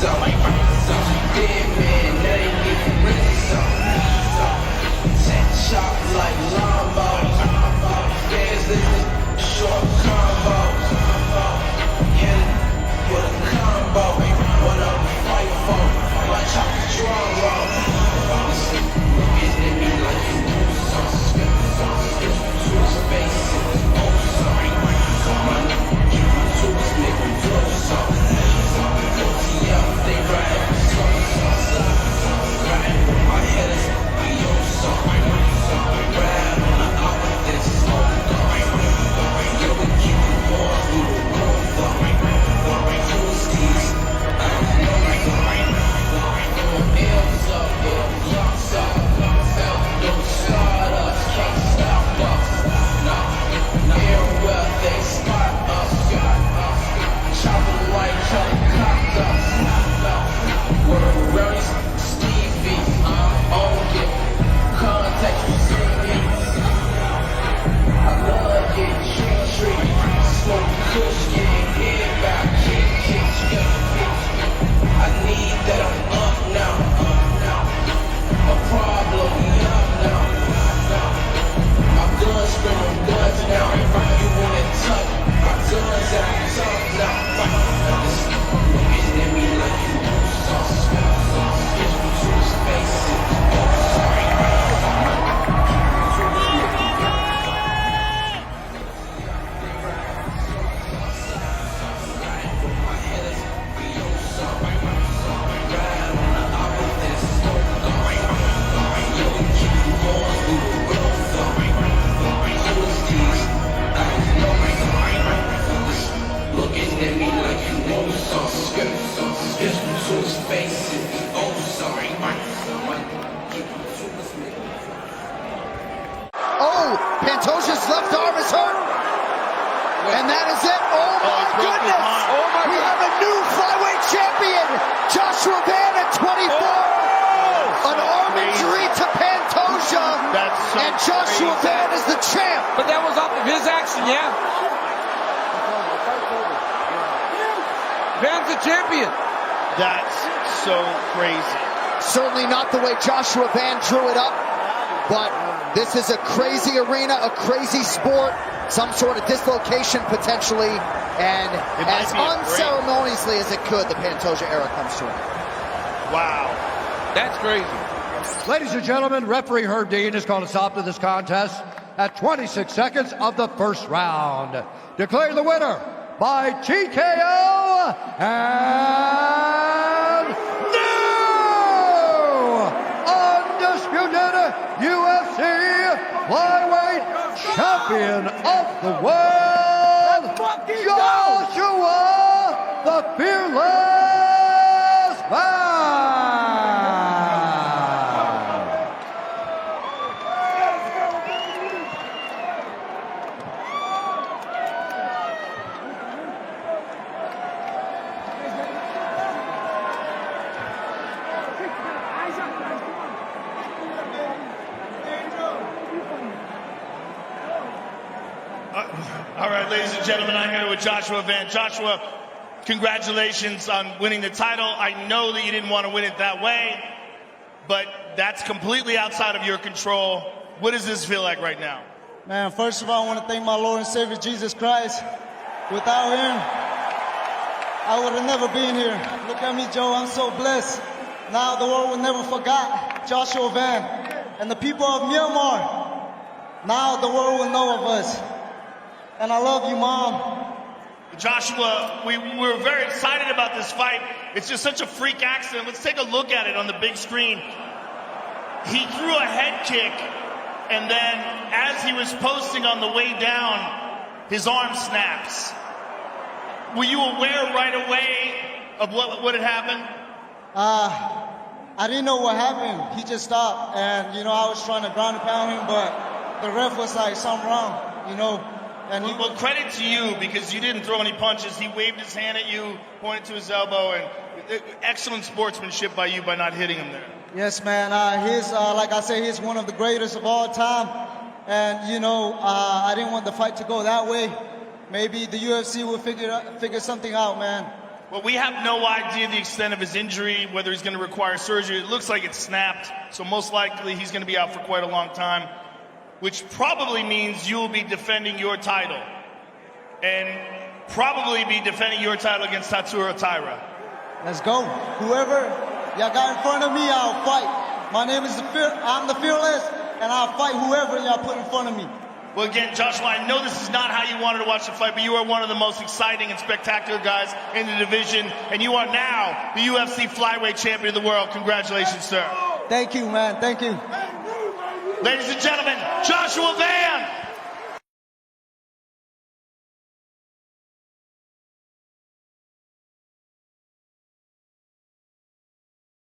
some. Since you did, man, now they getting rid of some. Tech chop like Lambo. Fans listen, short combos. Hit it with a combo. What up, fight for? Watch out the drum roll. Listen, looking at me like you do something. To his face, oh, sorry. My nigga, you to his nigga, do something. OTL, they riding so. Riding with my headers, we on something. Ride on the out with this smoke. Yo, we keep the boys, we will roll for. Who's these? I don't know. L's up, locks up. Don't start us, can't stop us. Nah, everywhere they spot us. Chopper like helicopters. Word Bernie's Stevie, I'm on it. Contact you see me. I love getting tree. Smoke kush, getting hit by kick. I need that I'm up now. A problem, we up now. My guns spin on guns now. You wanna touch my guns out tough now. Looking at me like you do something. Get you to his face. Oh, sorry. Looking at me like you know something. Get you to his face. Oh, sorry. Oh, Pantoja's left arm is hurt. And that is it. Oh my goodness. We have a new flyweight champion. Joshua Van at 24. An arm injury to Pantoja. And Joshua Van is the champ. But that was off of his action, yeah. Van's the champion. That's so crazy. Certainly not the way Joshua Van drew it up, but this is a crazy arena, a crazy sport, some sort of dislocation potentially, and as unceremoniously as it could, the Pantoja era comes to an end. Wow. That's crazy. Ladies and gentlemen, referee Herb Dean has called a stop to this contest at 26 seconds of the first round. Declaring the winner by TKO and new undisputed UFC flyweight champion of the world, Joshua the Fearless Van. All right, ladies and gentlemen, I'm here with Joshua Van. Joshua, congratulations on winning the title. I know that you didn't want to win it that way, but that's completely outside of your control. What does this feel like right now? Man, first of all, I want to thank my Lord and Savior, Jesus Christ. Without him, I would have never been here. Look at me, Joe, I'm so blessed. Now the world will never forget Joshua Van and the people of Myanmar. Now the world will know of us. And I love you, Mom. Joshua, we're very excited about this fight. It's just such a freak accident. Let's take a look at it on the big screen. He threw a head kick, and then as he was posting on the way down, his arm snaps. Were you aware right away of what had happened? I didn't know what happened. He just stopped, and, I was trying to ground and pound him, but the ref was like, something wrong, And well, credit to you, because you didn't throw any punches. He waved his hand at you, pointed to his elbow, and excellent sportsmanship by you by not hitting him there. Yes, man. Like I say, he's one of the greatest of all time. And, I didn't want the fight to go that way. Maybe the UFC will figure something out, man. Well, we have no idea the extent of his injury, whether he's going to require surgery. It looks like it's snapped, so most likely he's going to be out for quite a long time, which probably means you'll be defending your title and probably be defending your title against Tatsuro Taira. Let's go. Whoever y'all got in front of me, I'll fight. My name is I'm the Fearless, and I'll fight whoever y'all put in front of me. Well, again, Joshua, I know this is not how you wanted to watch the fight, but you are one of the most exciting and spectacular guys in the division, and you are now the UFC flyweight champion of the world. Congratulations, sir. Thank you, man. Thank you. Ladies and gentlemen, Joshua Van.